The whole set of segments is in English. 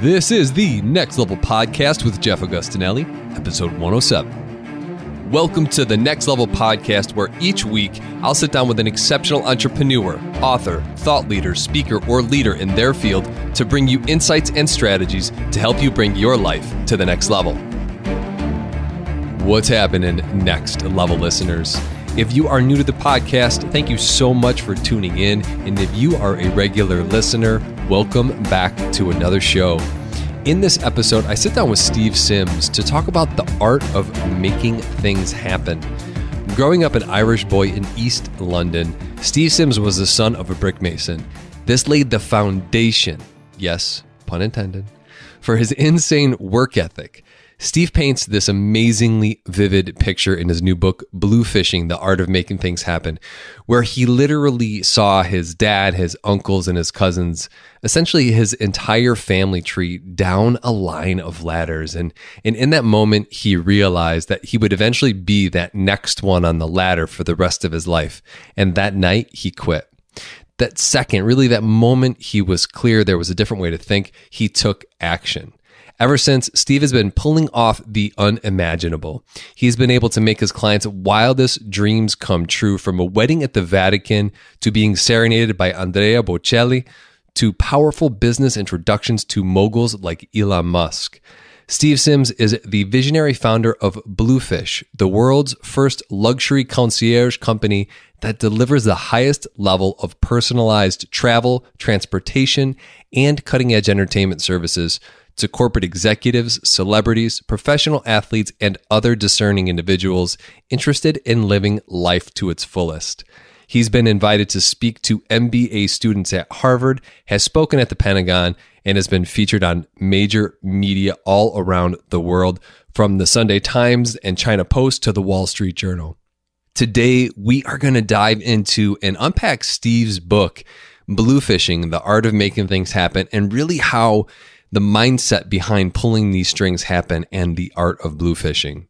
This is the Next Level Podcast with Jeff Augustinelli, episode 107. Welcome to the Next Level Podcast, where each week I'll sit down with an exceptional entrepreneur, author, thought leader, speaker, or leader in their field to bring you insights and strategies to help you bring your life to the next level. What's happening, Next Level listeners? If you are new to the podcast, thank you so much for tuning in. And if you are a regular listener, welcome back to another show. In this episode, I sit down with Steve Sims to talk about the art of making things happen. Growing up an Irish boy in East London, Steve Sims was the son of a brick mason. This laid the foundation, yes, pun intended, for his insane work ethic. Steve paints this amazingly vivid picture in his new book, Blue Fishing, The Art of Making Things Happen, where he literally saw his dad, his uncles, and his cousins, essentially his entire family tree, down a line of ladders. And in that moment, he realized that he would eventually be that next one on the ladder for the rest of his life. And that night, he quit. That second, really that moment, he was clear there was a different way to think. He took action. Ever since, Steve has been pulling off the unimaginable. He's been able to make his clients' wildest dreams come true, from a wedding at the Vatican to being serenaded by Andrea Bocelli to powerful business introductions to moguls like Elon Musk. Steve Sims is the visionary founder of Bluefish, the world's first luxury concierge company that delivers the highest level of personalized travel, transportation, and cutting-edge entertainment services to corporate executives, celebrities, professional athletes, and other discerning individuals interested in living life to its fullest. He's been invited to speak to MBA students at Harvard, has spoken at the Pentagon, and has been featured on major media all around the world, from the Sunday Times and China Post to the Wall Street Journal. Today, we are going to dive into and unpack Steve's book, Blue Fishing, The Art of Making Things Happen, and really how the mindset behind pulling these strings happen, and the art of blue fishing.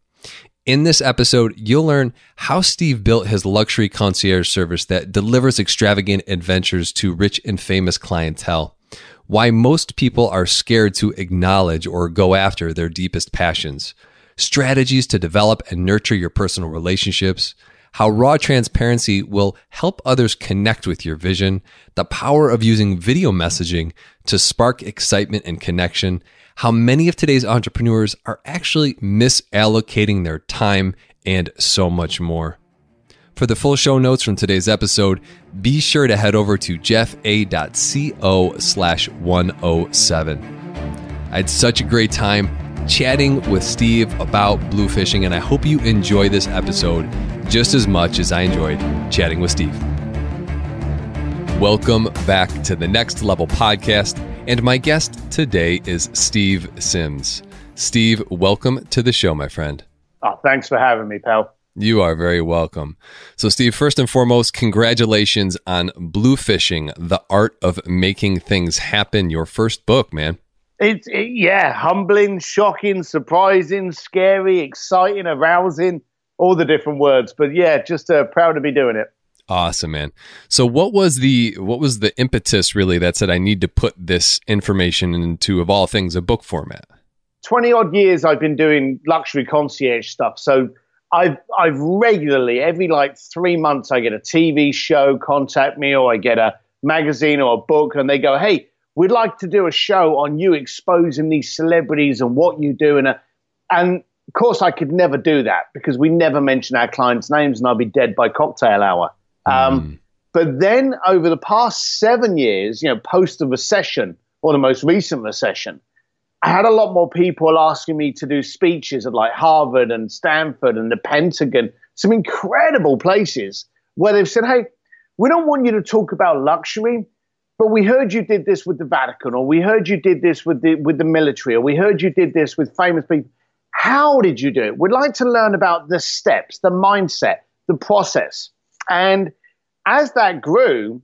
In this episode, you'll learn how Steve built his luxury concierge service that delivers extravagant adventures to rich and famous clientele, why most people are scared to acknowledge or go after their deepest passions, strategies to develop and nurture your personal relationships, how raw transparency will help others connect with your vision, the power of using video messaging to spark excitement and connection, how many of today's entrepreneurs are actually misallocating their time, and so much more. For the full show notes from today's episode, be sure to head over to jeffa.co/107. I had such a great time chatting with Steve about blue fishing, and I hope you enjoy this episode just as much as I enjoyed chatting with Steve. Welcome back to the Next Level Podcast, and my guest today is Steve Sims. Steve, welcome to the show, my friend. Oh, thanks for having me, pal. You are very welcome. So, Steve, first and foremost, congratulations on Blue Fishing, The Art of Making Things Happen, your first book, man. Yeah, humbling, shocking, surprising, scary, exciting, arousing, all the different words. But yeah, just proud to be doing it. Awesome, man. So what was the impetus really that said I need to put this information into, of all things, a book format? 20 odd years I've been doing luxury concierge stuff. So I've regularly, every 3 months, I get a TV show contact me, or I get a magazine or a book, and they go, hey, we'd like to do a show on you exposing these celebrities and what you do. And of course, I could never do that because we never mention our clients' names, and I'll be dead by cocktail hour. But then over the past 7 years, post the recession, or the most recent recession, I had a lot more people asking me to do speeches at Harvard and Stanford and the Pentagon, some incredible places where they've said, hey, we don't want you to talk about luxury, but we heard you did this with the Vatican, or we heard you did this with the military, or we heard you did this with famous people. How did you do it? We'd like to learn about the steps, the mindset, the process. And as that grew,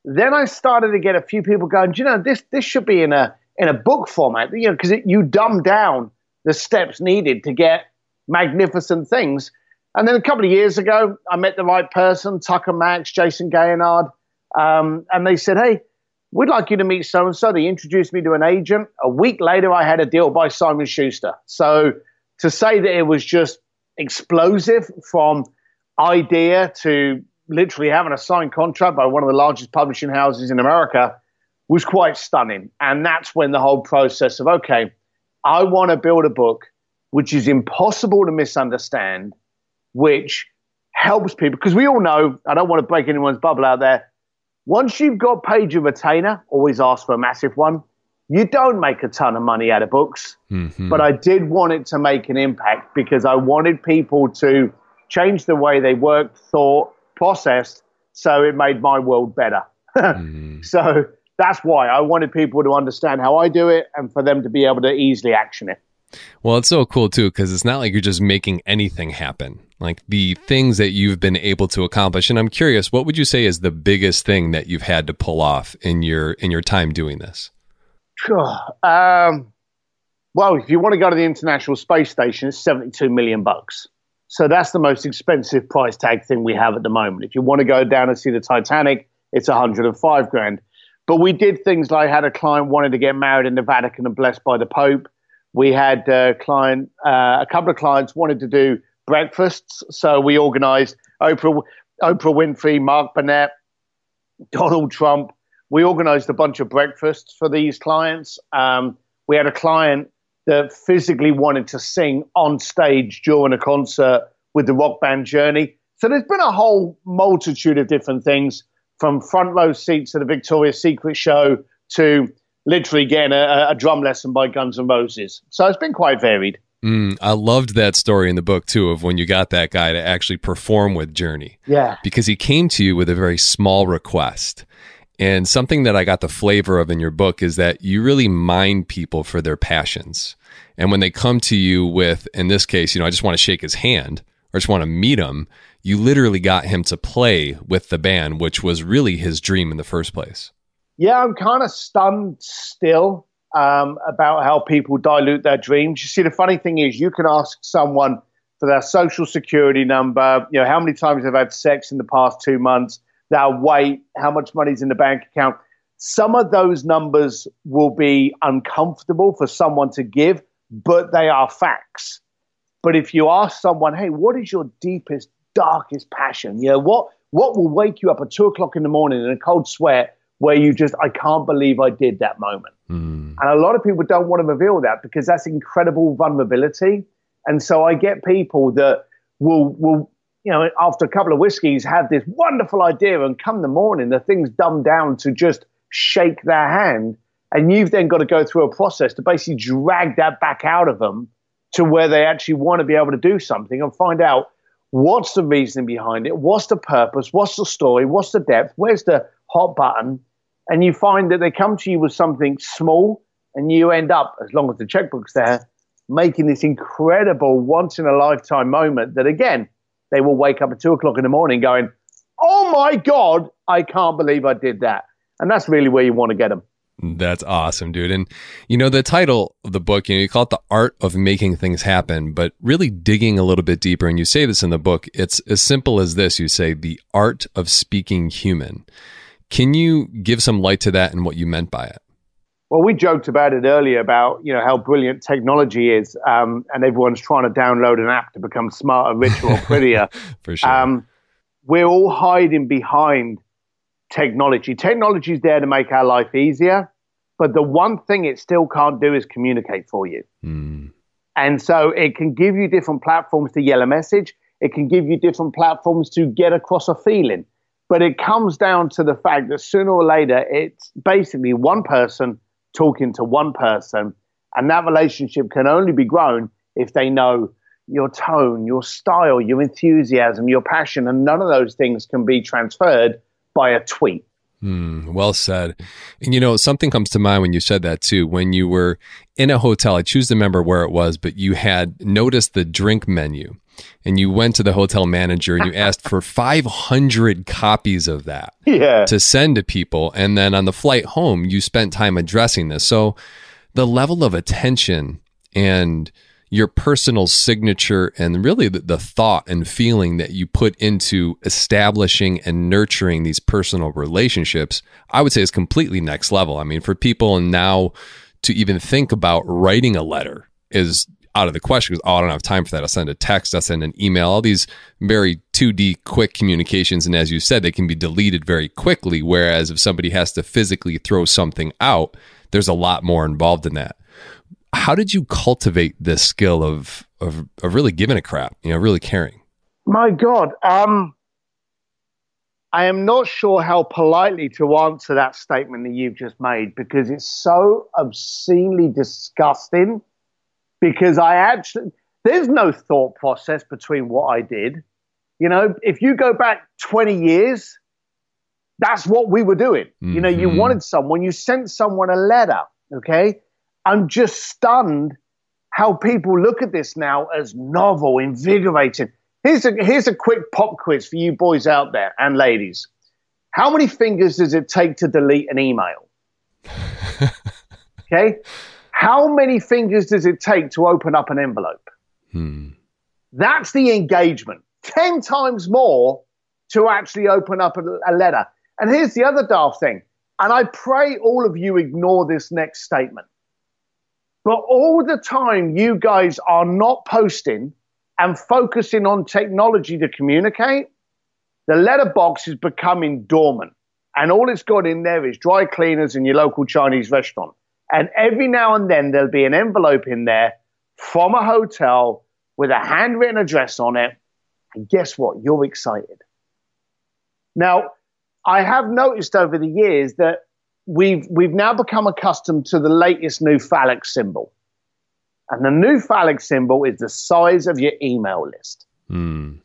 then I started to get a few people going, this should be in a book format, because you dumb down the steps needed to get magnificent things. And then a couple of years ago, I met the right person, Tucker Max, Jason Gaynard, and they said, hey, we'd like you to meet so-and-so. They introduced me to an agent. A week later, I had a deal by Simon Schuster. So to say that it was just explosive from idea to literally having a signed contract by one of the largest publishing houses in America was quite stunning. And that's when the whole process of, okay, I want to build a book which is impossible to misunderstand, which helps people. Because we all know, I don't want to break anyone's bubble out there, once you've got paid your retainer, always ask for a massive one, you don't make a ton of money out of books. Mm-hmm. But I did want it to make an impact because I wanted people to change the way they worked, thought, processed, so it made my world better. So that's why I wanted people to understand how I do it and for them to be able to easily action it. Well, it's so cool too, because it's not like you're just making anything happen. Like the things that you've been able to accomplish. And I'm curious, what would you say is the biggest thing that you've had to pull off in your time doing this? Well, if you want to go to the International Space Station, it's $72 million. So that's the most expensive price tag thing we have at the moment. If you want to go down and see the Titanic, it's $105,000. But we did things like had a client wanted to get married in the Vatican and blessed by the Pope. We had a couple of clients wanted to do breakfasts. So we organized Oprah Winfrey, Mark Burnett, Donald Trump. We organized a bunch of breakfasts for these clients. We had a client that physically wanted to sing on stage during a concert with the rock band Journey. So there's been a whole multitude of different things, from front row seats at the Victoria's Secret show to literally getting a drum lesson by Guns N' Roses. So it's been quite varied. I loved that story in the book, too, of when you got that guy to actually perform with Journey. Yeah. Because he came to you with a very small request. And something that I got the flavor of in your book is that you really mind people for their passions. And when they come to you with, in this case, I just want to shake his hand or just want to meet him, you literally got him to play with the band, which was really his dream in the first place. Yeah, I'm kind of stunned still about how people dilute their dreams. You see, the funny thing is you can ask someone for their social security number, how many times they've had sex in the past 2 months, their weight, how much money's in the bank account. Some of those numbers will be uncomfortable for someone to give, but they are facts. But if you ask someone, hey, what is your deepest, darkest passion? What will wake you up at 2 o'clock in the morning in a cold sweat where you just, I can't believe I did that moment. And a lot of people don't want to reveal that because that's incredible vulnerability. And so I get people that will after a couple of whiskeys have this wonderful idea, and come the morning, the thing's dumbed down to just shake their hand. And you've then got to go through a process to basically drag that back out of them to where they actually want to be able to do something and find out what's the reason behind it, what's the purpose, what's the story, what's the depth, where's the hot button. And you find that they come to you with something small, and you end up, as long as the checkbook's there, making this incredible once-in-a-lifetime moment that, again, they will wake up at 2 o'clock in the morning going, oh my God, I can't believe I did that. And that's really where you want to get them. That's awesome, dude. And, the title of the book, you call it The Art of Making Things Happen, but really digging a little bit deeper, and you say this in the book, it's as simple as this. You say, the art of speaking human. Can you give some light to that and what you meant by it? Well, we joked about it earlier about, how brilliant technology is, and everyone's trying to download an app to become smarter, richer, or prettier. For sure. We're all hiding behind technology. Technology is there to make our life easier, but the one thing it still can't do is communicate for you. And so it can give you different platforms to yell a message. It can give you different platforms to get across a feeling. But it comes down to the fact that sooner or later, it's basically one person talking to one person. And that relationship can only be grown if they know your tone, your style, your enthusiasm, your passion. And none of those things can be transferred by a tweet. Well said. And something comes to mind when you said that too. When you were in a hotel, I choose to remember where it was, but you had noticed the drink menu. And you went to the hotel manager and you asked for 500 copies of that to send to people. And then on the flight home, you spent time addressing this. So the level of attention and, your personal signature and really the thought and feeling that you put into establishing and nurturing these personal relationships, I would say is completely next level. I mean, for people now to even think about writing a letter is out of the question because, I don't have time for that. I'll send a text, I'll send an email, all these very 2D quick communications. And as you said, they can be deleted very quickly. Whereas if somebody has to physically throw something out, there's a lot more involved in that. How did you cultivate this skill of really giving a crap, really caring? My God, I am not sure how politely to answer that statement that you've just made because it's so obscenely disgusting. Because there's no thought process between what I did. If you go back 20 years, that's what we were doing. Mm-hmm. You wanted someone, you sent someone a letter, okay? I'm just stunned how people look at this now as novel, invigorating. Here's a quick pop quiz for you boys out there and ladies. How many fingers does it take to delete an email? Okay? How many fingers does it take to open up an envelope? That's the engagement. 10 times more to actually open up a letter. And here's the other daft thing. And I pray all of you ignore this next statement. But all the time you guys are not posting and focusing on technology to communicate, the letterbox is becoming dormant. And all it's got in there is dry cleaners in your local Chinese restaurant. And every now and then there'll be an envelope in there from a hotel with a handwritten address on it. And guess what? You're excited. Now, I have noticed over the years that we've now become accustomed to the latest new phallic symbol. And the new phallic symbol is the size of your email list. And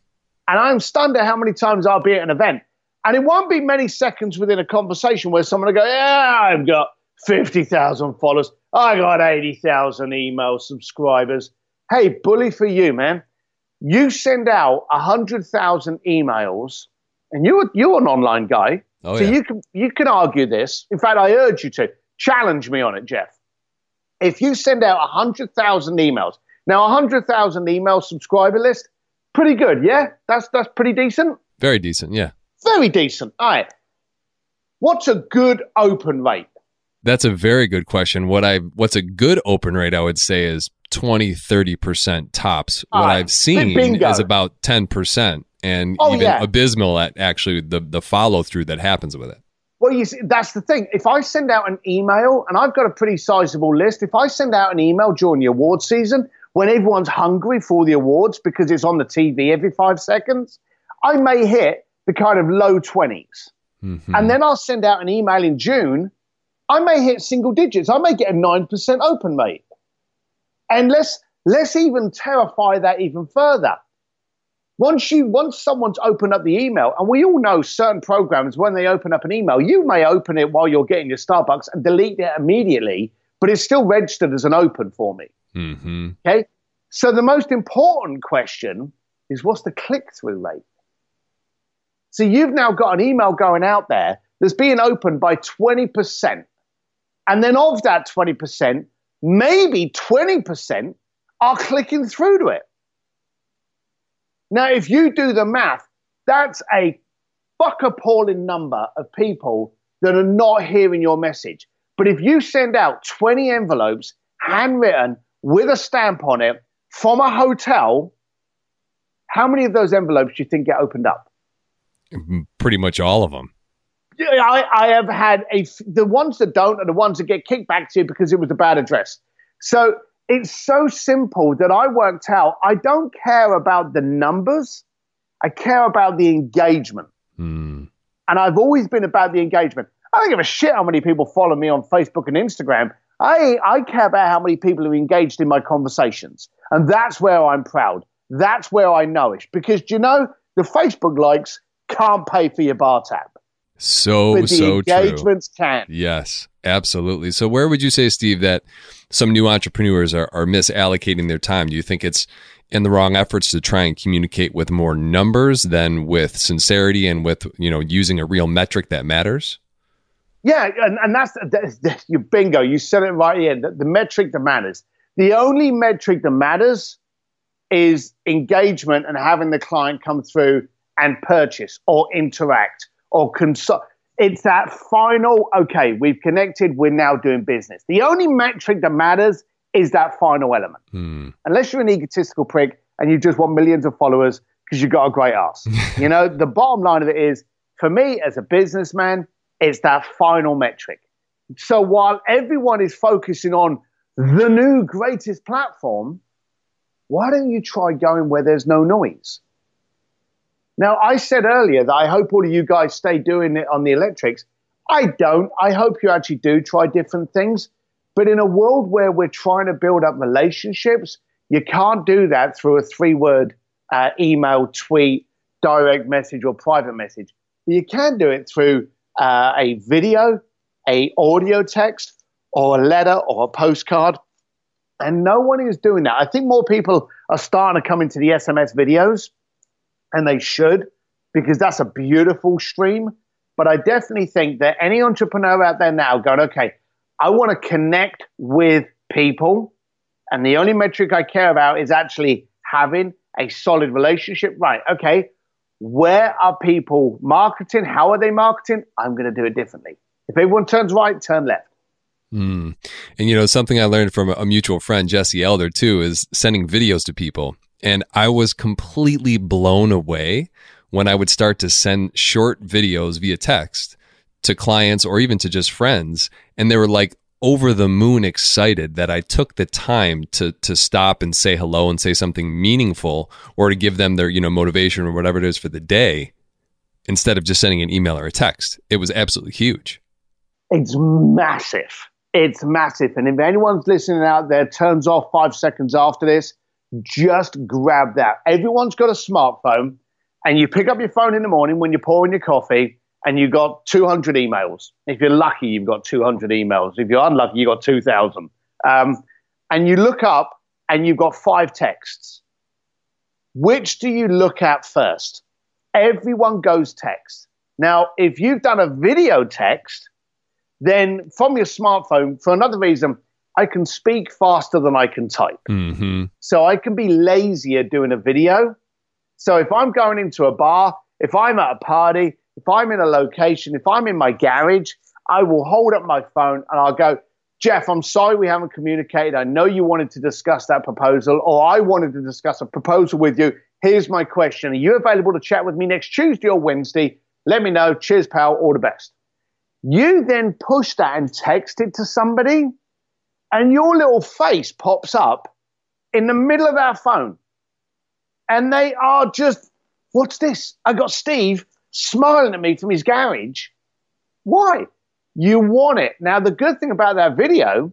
I'm stunned at how many times I'll be at an event. And it won't be many seconds within a conversation where someone will go, yeah, I've got 50,000 followers. I got 80,000 email subscribers. Hey, bully for you, man. You send out 100,000 emails, and you're an online guy. Oh, so yeah. you can argue this. In fact, I urge you to challenge me on it, Jeff. If you send out 100,000 emails, now 100,000 email subscriber list, pretty good, yeah? That's pretty decent? Very decent, yeah. Very decent. All right. What's a good open rate? That's a very good question. What's a good open rate, I would say, is 20-30% tops. What I've seen is about 10%, and abysmal at actually the follow through that happens with it. Well, you see, that's the thing. If I send out an email, and I've got a pretty sizable list, if I send out an email during the award season when everyone's hungry for the awards because it's on the TV every 5 seconds, I may hit the kind of low 20s. Mm-hmm. And then I'll send out an email in June. I may hit single digits. I may get a 9% open rate. And let's even terrify that even further. Once someone's opened up the email, and we all know certain programs, when they open up an email, you may open it while you're getting your Starbucks and delete it immediately, but it's still registered as an open for me. Mm-hmm. Okay? So the most important question is, what's the click-through rate? So you've now got an email going out there that's being opened by 20%. And then of that 20%, maybe 20% are clicking through to it. Now, if you do the math, that's a appalling number of people that are not hearing your message. But if you send out 20 envelopes, handwritten, with a stamp on it, from a hotel, how many of those envelopes do you think get opened up? Pretty much all of them. I have had the ones that don't are the ones that get kicked back to you because it was a bad address. So it's so simple that I worked out I don't care about the numbers. I care about the engagement. And I've always been about the engagement. I don't give a shit how many people follow me on Facebook and Instagram. I care about how many people are engaged in my conversations. And that's where I'm proud. That's where I nourish. Because, the Facebook likes can't pay for your bar tab. So true. Engagements can. Yes, absolutely. So where would you say, Steve, that some new entrepreneurs are misallocating their time? Do you think it's in the wrong efforts to try and communicate with more numbers than with sincerity and with, using a real metric that matters? Yeah, and that's you bingo. You said it right here. The metric that matters. The only metric that matters is engagement and having the client come through and purchase or interact or consult. It's that final, okay, we've connected, we're now doing business. The only metric that matters is that final element. Unless you're an egotistical prick and you just want millions of followers because you've got a great ass. You know, the bottom line of it is, for me as a businessman, it's that final metric. So while everyone is focusing on the new greatest platform, why don't you try going where there's no noise? Now, I said earlier that I hope all of you guys stay doing it on the electrics. I don't. I hope you actually do try different things. But in a world where we're trying to build up relationships, you can't do that through a 3-word email, tweet, direct message, or private message. But you can do it through a video, a audio text, or a letter, or a postcard. And no one is doing that. I think more people are starting to come into the SMS videos, and they should, because that's a beautiful stream. But I definitely think that any entrepreneur out there now going, okay, I want to connect with people, and the only metric I care about is actually having a solid relationship. Right, okay, where are people marketing? How are they marketing? I'm going to do it differently. If everyone turns right, turn left. And, you know, something I learned from a mutual friend, Jesse Elder, too, is sending videos to people. And I was completely blown away when I would start to send short videos via text to clients or even to just friends. And they were like over the moon excited that I took the time to stop and say hello and say something meaningful, or to give them their, you know, motivation or whatever it is for the day, instead of just sending an email or a text. It was absolutely huge. It's massive. It's massive. And if anyone's listening out there turns off 5 seconds after this, just grab that. Everyone's got a smartphone, and you pick up your phone in the morning when you're pouring your coffee, and you got 200 emails. If you're lucky, you've got 200 emails. If you're unlucky, you got 2,000. And you look up and you've got 5 texts. Which do you look at first? Everyone goes text. Now, if you've done a video text, then from your smartphone, for another reason, I can speak faster than I can type. So I can be lazy at doing a video. So if I'm going into a bar, if I'm at a party, if I'm in a location, if I'm in my garage, I will hold up my phone and I'll go, Jeff, I'm sorry we haven't communicated. I know you wanted to discuss that proposal, or I wanted to discuss a proposal with you. Here's my question. Are you available to chat with me next Tuesday or Wednesday? Let me know. Cheers, pal. All the best. You then push that and text it to somebody, and your little face pops up in the middle of our phone. And they are just, what's this? I got Steve smiling at me from his garage. Why? You want it. Now, the good thing about that video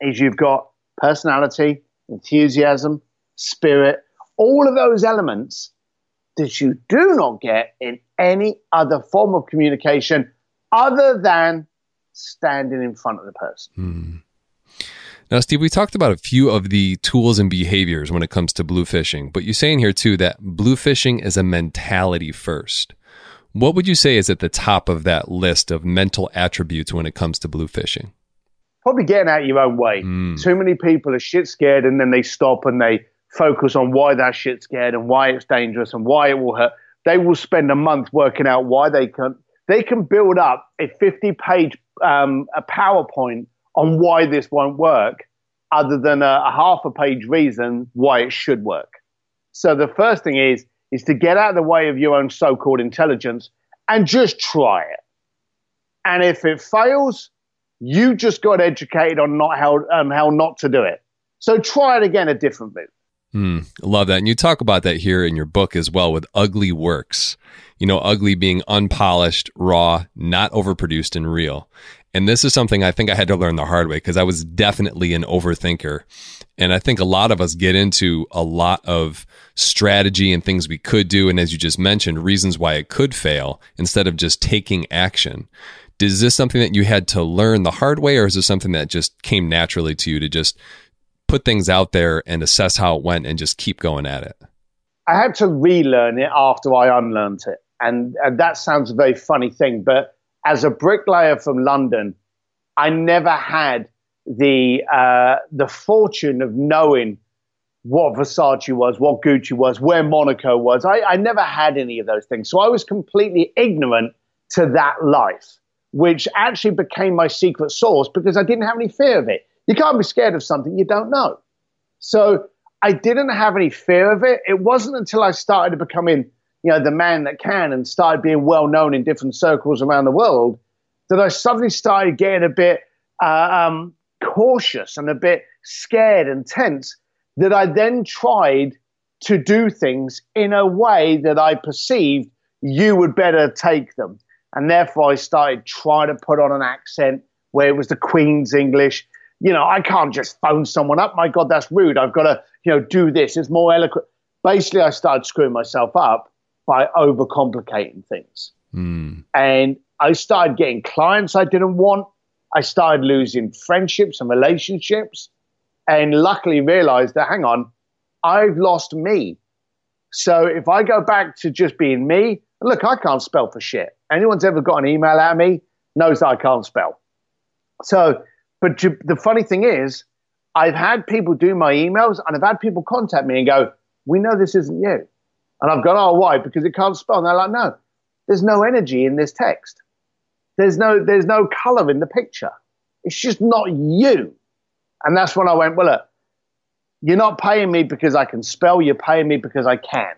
is you've got personality, enthusiasm, spirit, all of those elements that you do not get in any other form of communication other than standing in front of the person. Now, Steve, we talked about a few of the tools and behaviors when it comes to blue fishing, but you say in here too that blue fishing is a mentality first. What would you say is at the top of that list of mental attributes when it comes to blue fishing? Probably getting out your own way. Too many people are shit scared, and then they stop and they focus on why they're shit scared and why it's dangerous and why it will hurt. They will spend a month working out why they can build up a 50-page a PowerPoint on why this won't work, other than a half-a-page reason why it should work. So the first thing is to get out of the way of your own so-called intelligence and just try it. And if it fails, you just got educated on how not to do it. So try it again a different route. I love that. And you talk about that here in your book as well with ugly works. You know, ugly being unpolished, raw, not overproduced and real. And this is something I think I had to learn the hard way, because I was definitely an overthinker. And I think a lot of us get into a lot of strategy and things we could do, and as you just mentioned, reasons why it could fail, instead of just taking action. Is this something that you had to learn the hard way, or is this something that just came naturally to you to just put things out there and assess how it went and just keep going at it? I had to relearn it after I unlearned it. And that sounds a very funny thing, but as a bricklayer from London, I never had the fortune of knowing what Versace was, what Gucci was, where Monaco was. I never had any of those things. So I was completely ignorant to that life, which actually became my secret sauce because I didn't have any fear of it. You can't be scared of something you don't know. So I didn't have any fear of it. It wasn't until I started becoming, the man that can and started being well known in different circles around the world that I suddenly started getting a bit cautious and a bit scared and tense, that I then tried to do things in a way that I perceived you would better take them. And therefore I started trying to put on an accent where it was the Queen's English. I can't just phone someone up. My God, that's rude. I've got to, do this. It's more eloquent. Basically, I started screwing myself up by overcomplicating things. And I started getting clients I didn't want. I started losing friendships and relationships. And luckily realized that, hang on, I've lost me. So if I go back to just being me, look, I can't spell for shit. Anyone's ever got an email out of me knows that I can't spell. So, but the funny thing is, I've had people do my emails and I've had people contact me and go, we know this isn't you. And I've gone, oh, why? Because it can't spell. And they're like, no, there's no energy in this text. There's no color in the picture. It's just not you. And that's when I went, well, look, you're not paying me because I can spell. You're paying me because I can.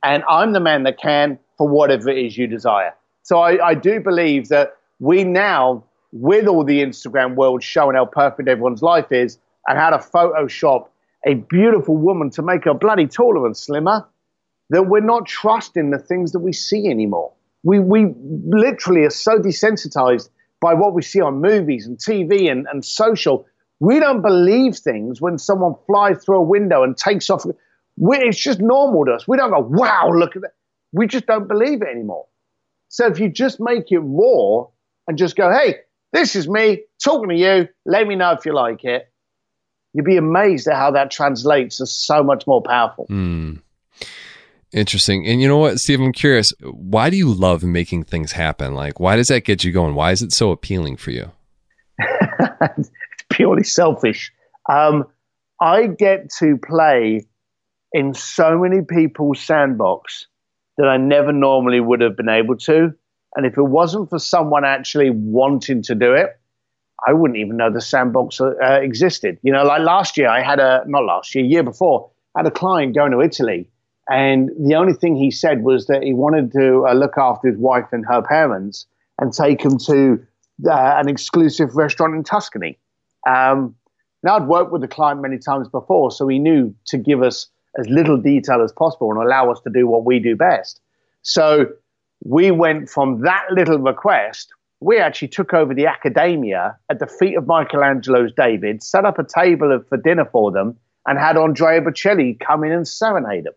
And I'm the man that can for whatever it is you desire. So I do believe that we now, with all the Instagram world showing how perfect everyone's life is and how to Photoshop a beautiful woman to make her bloody taller and slimmer, that we're not trusting the things that we see anymore. We literally are so desensitized by what we see on movies and TV and social. We don't believe things when someone flies through a window and takes off. It's just normal to us. We don't go, wow, look at that. We just don't believe it anymore. So if you just make it raw and just go, hey, this is me talking to you, let me know if you like it, you'd be amazed at how that translates as so much more powerful. Interesting. And you know what, Steve, I'm curious, why do you love making things happen? Like, why does that get you going? Why is it so appealing for you? It's purely selfish. I get to play in so many people's sandbox that I never normally would have been able to. And if it wasn't for someone actually wanting to do it, I wouldn't even know the sandbox existed. Like last year, year before, I had a client going to Italy. And the only thing he said was that he wanted to look after his wife and her parents and take them to an exclusive restaurant in Tuscany. Now, I'd worked with the client many times before, so he knew to give us as little detail as possible and allow us to do what we do best. So we went from that little request. We actually took over the Accademia at the feet of Michelangelo's David, set up a table for dinner for them, and had Andrea Bocelli come in and serenade them.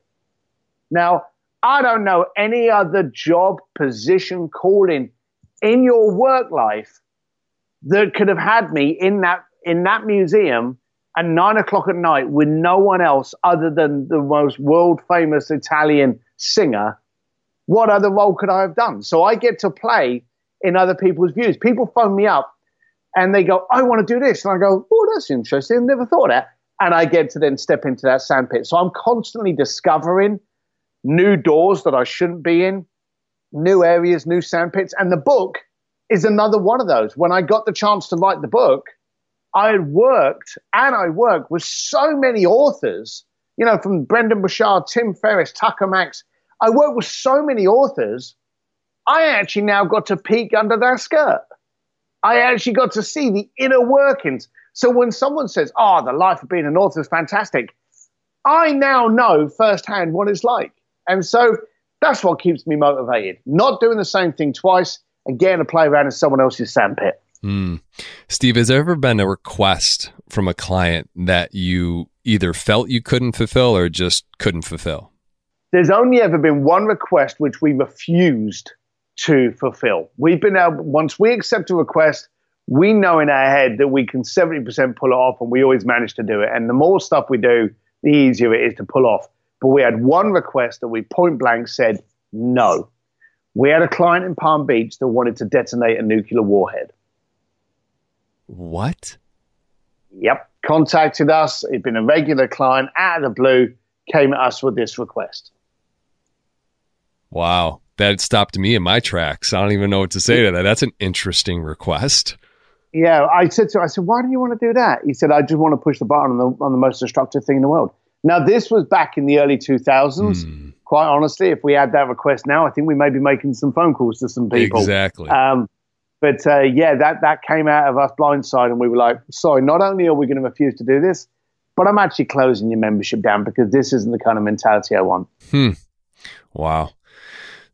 Now, I don't know any other job, position, calling in your work life that could have had me in that museum at 9:00 at night with no one else other than the most world famous Italian singer. What other role could I have done? So I get to play in other people's views. People phone me up and they go, I want to do this. And I go, oh, that's interesting. Never thought of that. And I get to then step into that sandpit. So I'm constantly discovering new doors that I shouldn't be in, new areas, new sandpits. And the book is another one of those. When I got the chance to write the book, I worked with so many authors, from Brendan Burchard, Tim Ferriss, Tucker Max. I worked with so many authors. I actually now got to peek under their skirt. I actually got to see the inner workings. So when someone says, the life of being an author is fantastic, I now know firsthand what it's like. And so that's what keeps me motivated. Not doing the same thing twice and getting to play around in someone else's sandpit. Steve, has there ever been a request from a client that you either felt you couldn't fulfill or just couldn't fulfill? There's only ever been one request which we refused to fulfill. We've been able, once we accept a request, we know in our head that we can 70% pull it off, and we always manage to do it. And the more stuff we do, the easier it is to pull off. But we had one request that we point blank said no. We had a client in Palm Beach that wanted to detonate a nuclear warhead. What? Yep. Contacted us. He'd been a regular client, out of the blue, came at us with this request. Wow. That stopped me in my tracks. I don't even know what to say to that. That's an interesting request. Yeah, I said, why do you want to do that? He said, I just want to push the button on the most destructive thing in the world. Now, this was back in the early 2000s. Quite honestly, if we had that request now, I think we may be making some phone calls to some people. Exactly. But that came out of us blindside, and we were like, sorry, not only are we going to refuse to do this, but I'm actually closing your membership down because this isn't the kind of mentality I want. Wow.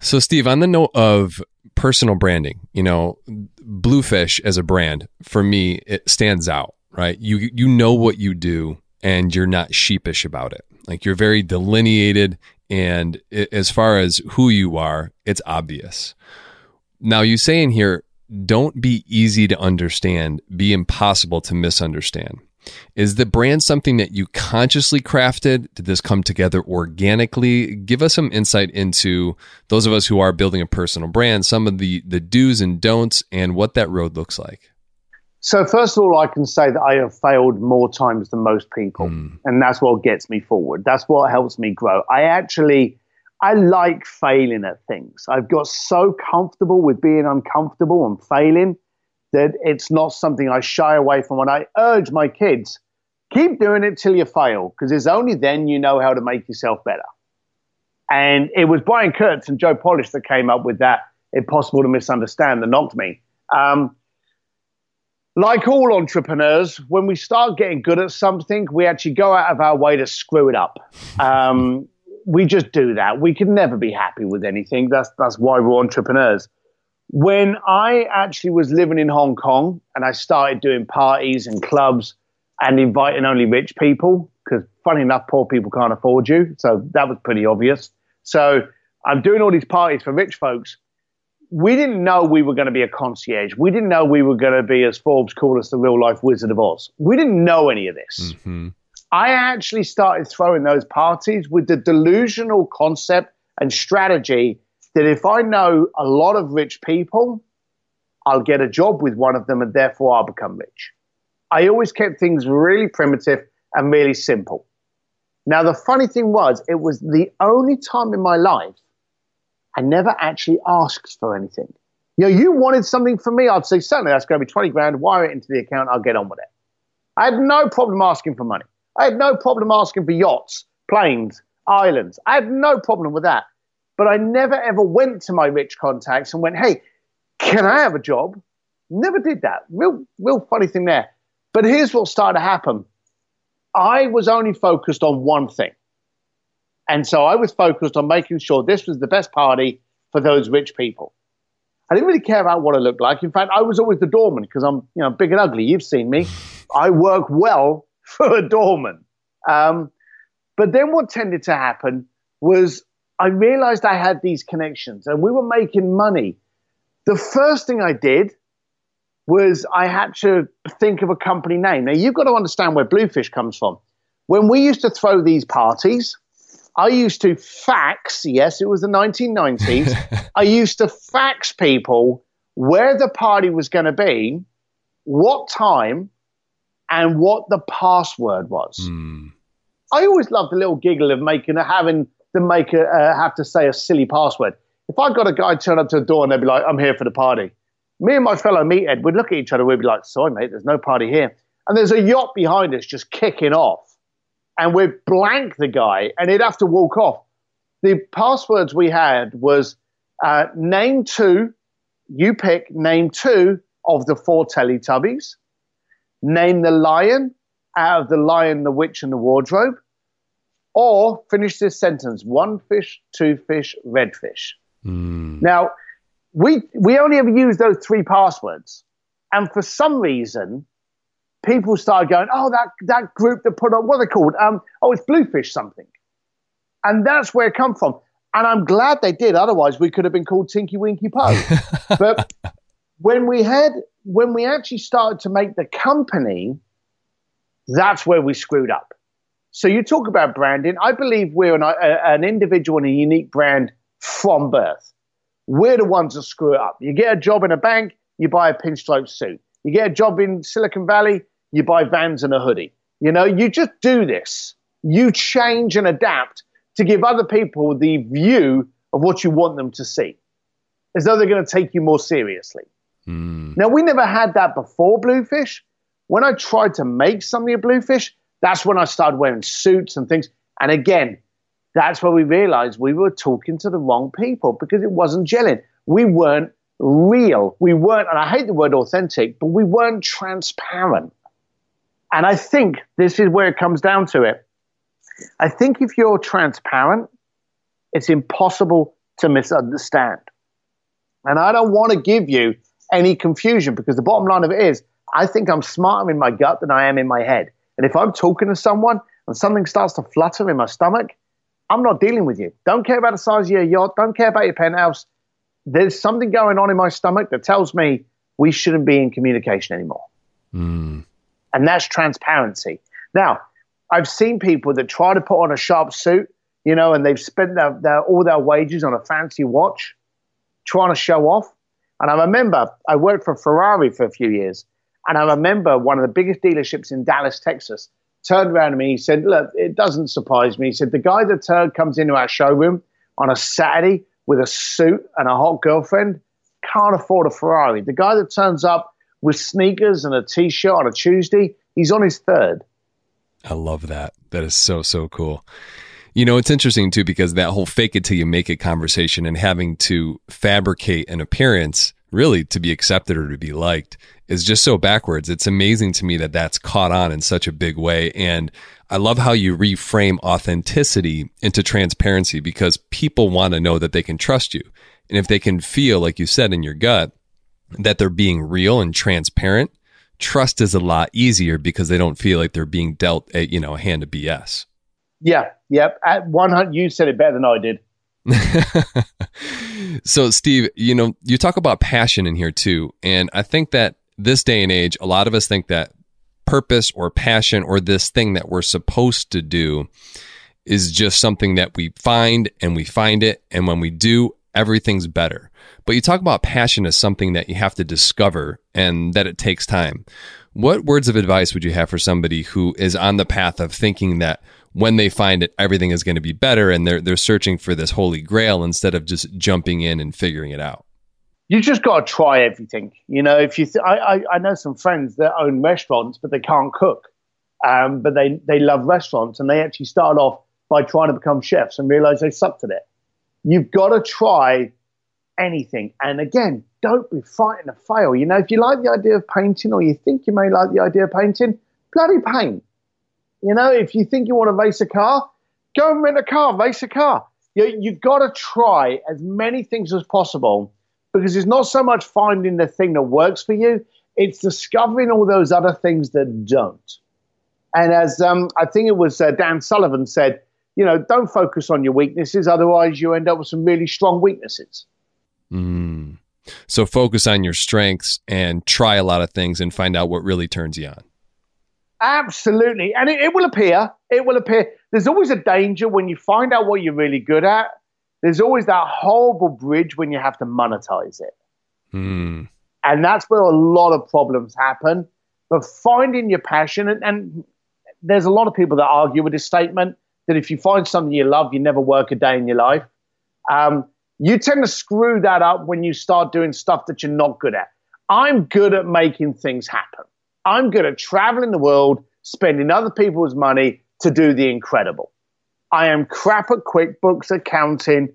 So, Steve, on the note of personal branding, Bluefish as a brand, for me, it stands out, right? You know what you do, and you're not sheepish about it. Like, you're very delineated, and as far as who you are, it's obvious. Now, you say in here, don't be easy to understand, be impossible to misunderstand. Is the brand something that you consciously crafted? Did this come together organically? Give us some insight into those of us who are building a personal brand, some of the do's and don'ts, and what that road looks like. So first of all, I can say that I have failed more times than most people, and that's what gets me forward. That's what helps me grow. I like failing at things. I've got so comfortable with being uncomfortable and failing that it's not something I shy away from. And I urge my kids, keep doing it till you fail, because it's only then you know how to make yourself better. And it was Brian Kurtz and Joe Polish that came up with that impossible to misunderstand that knocked me. Like all entrepreneurs, when we start getting good at something, we actually go out of our way to screw it up. We just do that. We can never be happy with anything. That's why we're entrepreneurs. When I actually was living in Hong Kong and I started doing parties and clubs and inviting only rich people, because funny enough, poor people can't afford you. So that was pretty obvious. So I'm doing all these parties for rich folks. We didn't know we were going to be a concierge. We didn't know we were going to be, as Forbes called us, the real life Wizard of Oz. We didn't know any of this. I actually started throwing those parties with the delusional concept and strategy that if I know a lot of rich people, I'll get a job with one of them and therefore I'll become rich. I always kept things really primitive and really simple. Now, the funny thing was, it was the only time in my life I never actually asked for anything. You wanted something from me, I'd say, certainly that's going to be 20 grand, wire it into the account, I'll get on with it. I had no problem asking for money. I had no problem asking for yachts, planes, islands. I had no problem with that. But I never ever went to my rich contacts and went, hey, can I have a job? Never did that. Real funny thing there. But here's what started to happen. I was only focused on one thing. And so I was focused on making sure this was the best party for those rich people. I didn't really care about what I looked like. In fact, I was always the doorman because I'm big and ugly. You've seen me. I work well for a doorman. But then what tended to happen was I realized I had these connections and we were making money. The first thing I did was I had to think of a company name. Now, you've got to understand where Bluefish comes from. When we used to throw these parties, I used to fax, yes, it was the 1990s, I used to fax people where the party was going to be, what time, and what the password was. I always loved the little giggle of having to have to say a silly password. If I got a guy turn up to the door and they'd be like, I'm here for the party. Me and my fellow meathead would look at each other, we'd be like, sorry, mate, there's no party here. And there's a yacht behind us just kicking off. And we'd blank the guy and he'd have to walk off. The passwords we had was name 2, you pick name 2 of the 4 Teletubbies, name the lion out of The Lion, the Witch, and the Wardrobe, or finish this sentence, 1 fish, 2 fish, red fish. Now, we only ever used those 3 passwords. And for some reason, people started going, oh, that group that put on, what are they called? It's Bluefish something. And that's where it come from. And I'm glad they did. Otherwise, we could have been called Tinky Winky Poe. But when we actually started to make the company, that's where we screwed up. So you talk about branding. I believe we're an individual and a unique brand from birth. We're the ones that screw it up. You get a job in a bank, you buy a pinstripe suit. You get a job in Silicon Valley, you buy Vans and a hoodie. You know, you just do this. You change and adapt to give other people the view of what you want them to see, as though they're going to take you more seriously. Now, we never had that before Bluefish. When I tried to make something of Bluefish, that's when I started wearing suits and things. And again, that's where we realized we were talking to the wrong people because it wasn't gelling. We weren't real. We weren't, and I hate the word authentic, but we weren't transparent. And I think this is where it comes down to it. I think if you're transparent, it's impossible to misunderstand. And I don't want to give you any confusion because the bottom line of it is, I think I'm smarter in my gut than I am in my head. And if I'm talking to someone and something starts to flutter in my stomach, I'm not dealing with you. Don't care about the size of your yacht. Don't care about your penthouse. There's something going on in my stomach that tells me we shouldn't be in communication anymore. And that's transparency. Now, I've seen people that try to put on a sharp suit, you know, and they've spent all their wages on a fancy watch trying to show off. And I remember I worked for Ferrari for a few years. And I remember one of the biggest dealerships in Dallas, Texas, turned around to me. He said, look, it doesn't surprise me. He said, the guy that comes into our showroom on a Saturday with a suit and a hot girlfriend can't afford a Ferrari. The guy that turns up with sneakers and a T-shirt on a Tuesday, he's on his third. I love that. That is so, so cool. You know, it's interesting too, because that whole fake it till you make it conversation and having to fabricate an appearance really to be accepted or to be liked is just so backwards. It's amazing to me that that's caught on in such a big way. And I love how you reframe authenticity into transparency because people want to know that they can trust you. And if they can feel, like you said, in your gut, that they're being real and transparent, trust is a lot easier because they don't feel like they're being dealt a hand of BS. Yeah. Yep. At 100, you said it better than I did. So, Steve, you know, you talk about passion in here too. And I think that this day and age, a lot of us think that purpose or passion or this thing that we're supposed to do is just something that we find and we find it. And when we do, everything's better. But you talk about passion as something that you have to discover and that it takes time. What words of advice would you have for somebody who is on the path of thinking that when they find it, everything is going to be better and they're searching for this holy grail instead of just jumping in and figuring it out? You just got to try everything. You know, if you, I know some friends that own restaurants, but they can't cook. But they love restaurants and they actually start off by trying to become chefs and realize they sucked at it. You've got to try anything. And again, don't be frightened to fail. You know, if you like the idea of painting or you think you may like the idea of painting, bloody paint. You know, if you think you want to race a car, go and rent a car, race a car. You've got to try as many things as possible because it's not so much finding the thing that works for you, it's discovering all those other things that don't. And as I think it was Dan Sullivan said, you know, don't focus on your weaknesses, otherwise you end up with some really strong weaknesses. So focus on your strengths and try a lot of things and find out what really turns you on. Absolutely. And it will appear. It will appear. There's always a danger when you find out what you're really good at. There's always that horrible bridge when you have to monetize it. And that's where a lot of problems happen. But finding your passion, and there's a lot of people that argue with this statement that if you find something you love, you never work a day in your life. You tend to screw that up when you start doing stuff that you're not good at. I'm good at making things happen. I'm good at traveling the world, spending other people's money to do the incredible. I am crap at QuickBooks, accounting,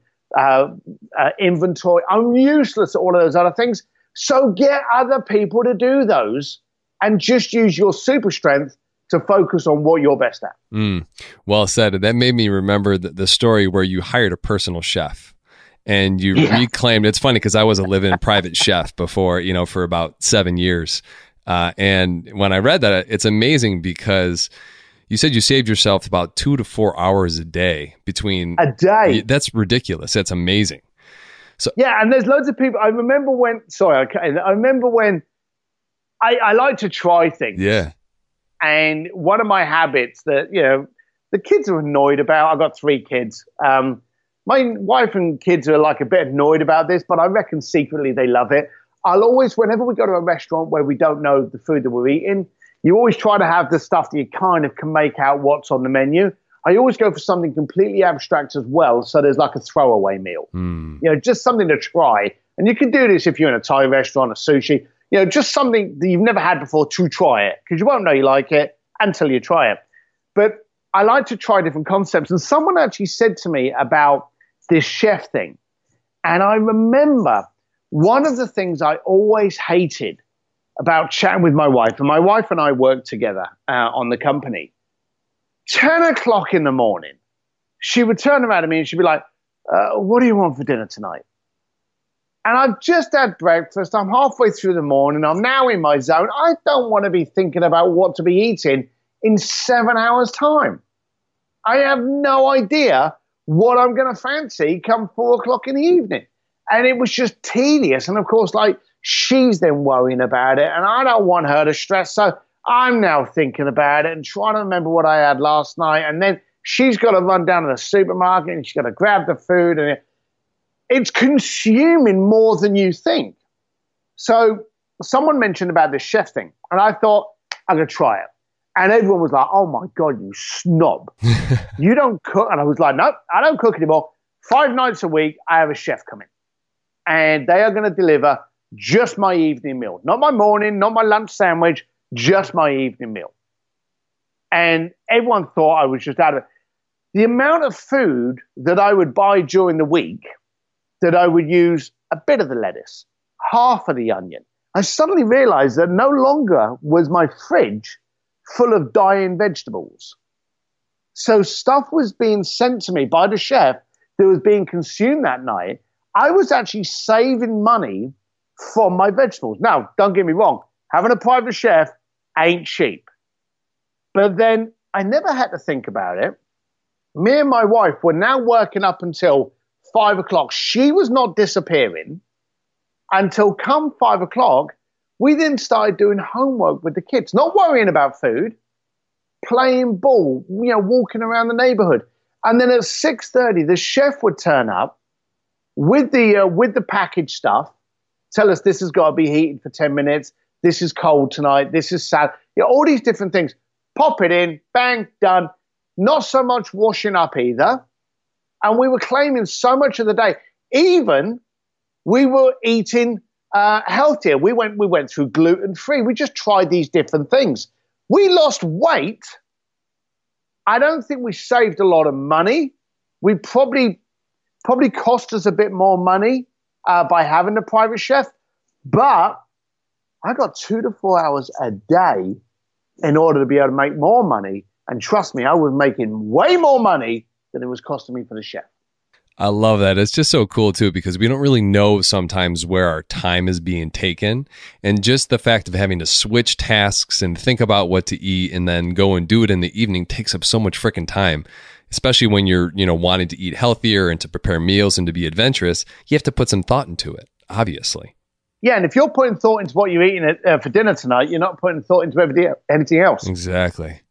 inventory. I'm useless at all of those other things. So get other people to do those and just use your super strength to focus on what you're best at. Well said. That made me remember the story where you hired a personal chef and you reclaimed. It's funny because I was a live-in private chef before, you know, for about 7 years. And when I read that, it's amazing because you said you saved yourself about 2 to 4 hours a day between a day. That's ridiculous. That's amazing. So yeah, and there's loads of people. I remember when I like to try things. Yeah. And one of my habits that, you know, the kids are annoyed about. I've got 3 kids. My wife and kids are like a bit annoyed about this, but I reckon secretly they love it. I'll always, whenever we go to a restaurant where we don't know the food that we're eating, You always try to have the stuff that you kind of can make out what's on the menu. I always go for something completely abstract as well, so there's like a throwaway meal. Just something to try. And you can do this if you're in a Thai restaurant, a sushi, just something that you've never had before to try it, because you won't know you like it until you try it. But I like to try different concepts. And someone actually said to me about this chef thing. And I remember one of the things I always hated about chatting with my wife, and my wife and I worked together on the company, 10 o'clock in the morning, she would turn around to me and she'd be like, what do you want for dinner tonight? And I've just had breakfast. I'm halfway through the morning. I'm now in my zone. I don't want to be thinking about what to be eating in 7 hours' time. I have no idea what I'm going to fancy come 4 o'clock in the evening. And it was just tedious. And of course, she's then worrying about it. And I don't want her to stress. So I'm now thinking about it and trying to remember what I had last night. And then she's got to run down to the supermarket and she's got to grab the food. And it's consuming more than you think. So someone mentioned about this chef thing. And I thought, I'm going to try it. And everyone was like, oh, my God, you snob. You don't cook. And I was like, no, I don't cook anymore. 5 nights a week, I have a chef coming. And they are going to deliver just my evening meal. Not my morning, not my lunch sandwich, just my evening meal. And everyone thought I was just out of it. The amount of food that I would buy during the week, that I would use a bit of the lettuce, half of the onion. I suddenly realized that no longer was my fridge full of dying vegetables. So stuff was being sent to me by the chef that was being consumed that night. I was actually saving money from my vegetables. Now, don't get me wrong, having a private chef ain't cheap. But then I never had to think about it. Me and my wife were now working up until 5 o'clock. She was not disappearing until come 5 o'clock. We then started doing homework with the kids, not worrying about food, playing ball, walking around the neighborhood. And then at 6:30, the chef would turn up with the packaged stuff, tell us this has got to be heated for 10 minutes. This is cold tonight. This is sad. All these different things. Pop it in, bang, done. Not so much washing up either. And we were claiming so much of the day. Even we were eating healthier. We went through gluten-free. We just tried these different things. We lost weight. I don't think we saved a lot of money. We probably cost us a bit more money by having a private chef. But I got 2 to 4 hours a day in order to be able to make more money. And trust me, I was making way more money than it was costing me for the chef. I love that. It's just so cool too, because we don't really know sometimes where our time is being taken. And just the fact of having to switch tasks and think about what to eat and then go and do it in the evening takes up so much freaking time, especially when you're, wanting to eat healthier and to prepare meals and to be adventurous. You have to put some thought into it, obviously. Yeah, and if you're putting thought into what you're eating for dinner tonight, you're not putting thought into anything else. Exactly.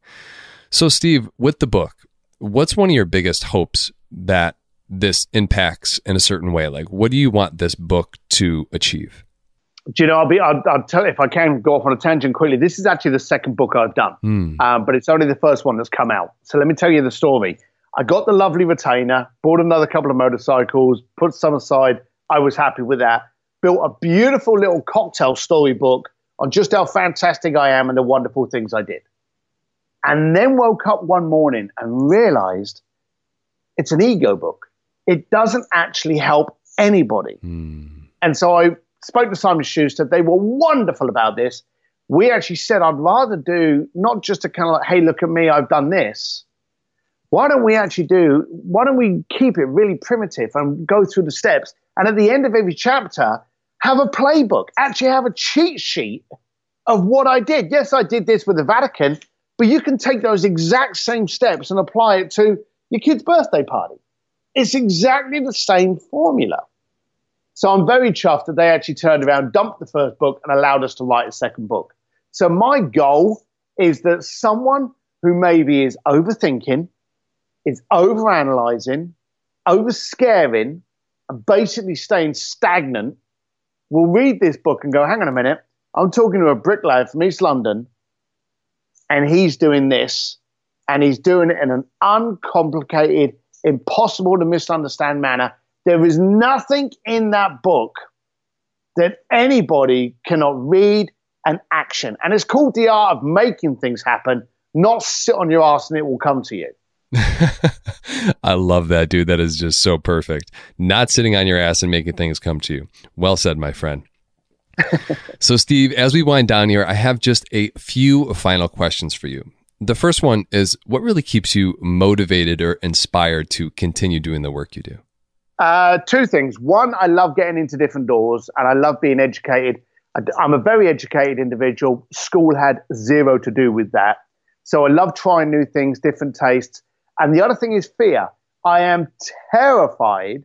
So, Steve, with the book, what's one of your biggest hopes that this impacts in a certain way? Like, what do you want this book to achieve? Do you know, I'll tell you, if I can go off on a tangent quickly, this is actually the second book I've done, but it's only the first one that's come out. So let me tell you the story. I got the lovely retainer, bought another couple of motorcycles, put some aside. I was happy with that. Built a beautiful little cocktail storybook on just how fantastic I am and the wonderful things I did. And then woke up one morning and realized it's an ego book. It doesn't actually help anybody. And so I spoke to Simon Schuster. They were wonderful about this. We actually said, I'd rather do not just a kind of like, hey, look at me, I've done this. Why don't we keep it really primitive and go through the steps? And at the end of every chapter, have a playbook, actually have a cheat sheet of what I did. Yes, I did this with the Vatican, but you can take those exact same steps and apply it to your kid's birthday party. It's exactly the same formula. So I'm very chuffed that they actually turned around, dumped the first book, and allowed us to write a second book. So my goal is that someone who maybe is overthinking, is overanalyzing, overscaring, and basically staying stagnant will read this book and go, hang on a minute, I'm talking to a bricklayer from East London and he's doing this, and he's doing it in an uncomplicated, impossible to misunderstand manner. There is nothing in that book that anybody cannot read and action. And it's called The Art of Making Things Happen, not sit on your ass and it will come to you. I love that, dude. That is just so perfect. Not sitting on your ass and making things come to you. Well said, my friend. So, Steve, as we wind down here, I have just a few final questions for you. The first one is, what really keeps you motivated or inspired to continue doing the work you do? Two things. One, I love getting into different doors, and I love being educated. I'm a very educated individual. School had zero to do with that. So I love trying new things, different tastes. And the other thing is fear. I am terrified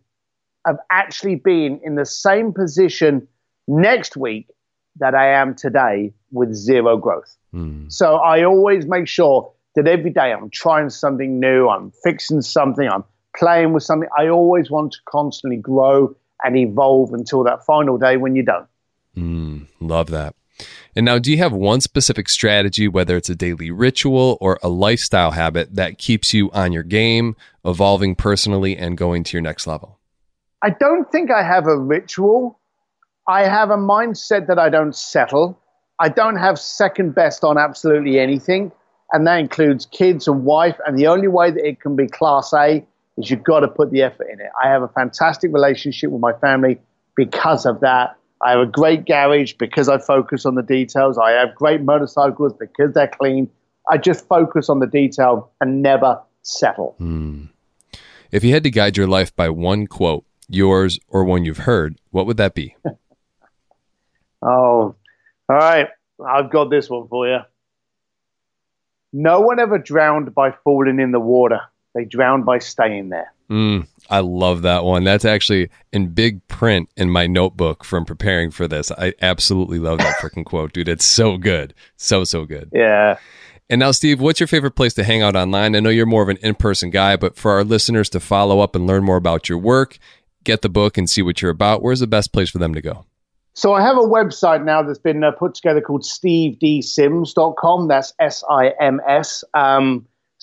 of actually being in the same position next week that I am today with zero growth. So I always make sure that every day I'm trying something new, I'm fixing something, I'm playing with something. I always want to constantly grow and evolve until that final day when you don't. Love that. And now, do you have one specific strategy, whether it's a daily ritual or a lifestyle habit, that keeps you on your game, evolving personally, and going to your next level? I don't think I have a ritual. I have a mindset that I don't settle. I don't have second best on absolutely anything. And that includes kids and wife. And the only way that it can be class A is you've got to put the effort in it. I have a fantastic relationship with my family because of that. I have a great garage because I focus on the details. I have great motorcycles because they're clean. I just focus on the detail and never settle. If you had to guide your life by one quote, yours or one you've heard, what would that be? Oh, all right. I've got this one for you. No one ever drowned by falling in the water. They drowned by staying there. I love that one. That's actually in big print in my notebook from preparing for this. I absolutely love that freaking quote, dude. It's so good. So good. Yeah. And now, Steve, what's your favorite place to hang out online? I know you're more of an in-person guy, but for our listeners to follow up and learn more about your work, get the book and see what you're about, where's the best place for them to go? So I have a website now that's been put together called stevedsims.com. That's SIMS.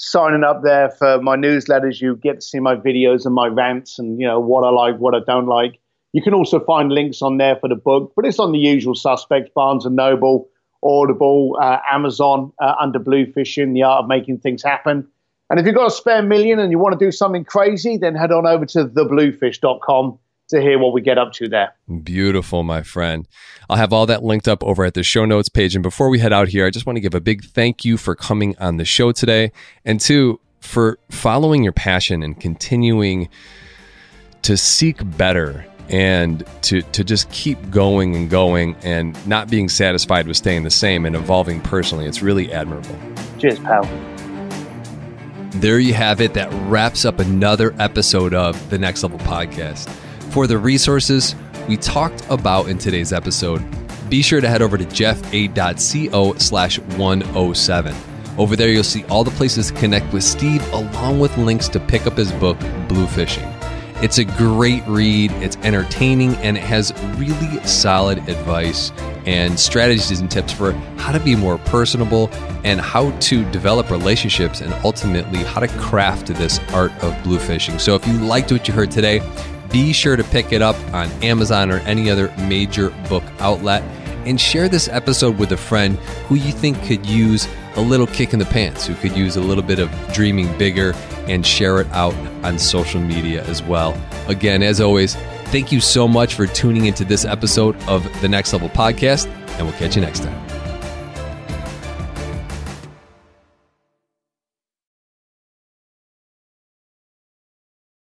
Signing up there for my newsletters, you get to see my videos and my rants and, you know, what I like, what I don't like. You can also find links on there for the book, but it's on the usual suspects: Barnes & Noble, Audible, Amazon, under Bluefishing, The Art of Making Things Happen. And if you've got a spare million and you want to do something crazy, then head on over to thebluefish.com to hear what we get up to there. Beautiful, my friend. I'll have all that linked up over at the show notes page. And before we head out here, I just want to give a big thank you for coming on the show today, and two, for following your passion and continuing to seek better and to just keep going and going and not being satisfied with staying the same and evolving personally. It's really admirable. Cheers, pal. There you have it. That wraps up another episode of the Next Level Podcast. For the resources we talked about in today's episode, be sure to head over to jeffa.co/107. Over there, you'll see all the places to connect with Steve, along with links to pick up his book, Bluefishing. It's a great read, it's entertaining, and it has really solid advice and strategies and tips for how to be more personable and how to develop relationships and ultimately how to craft this art of bluefishing. So if you liked what you heard today, be sure to pick it up on Amazon or any other major book outlet, and share this episode with a friend who you think could use a little kick in the pants, who could use a little bit of dreaming bigger, and share it out on social media as well. Again, as always, thank you so much for tuning into this episode of the Next Level Podcast, and we'll catch you next time.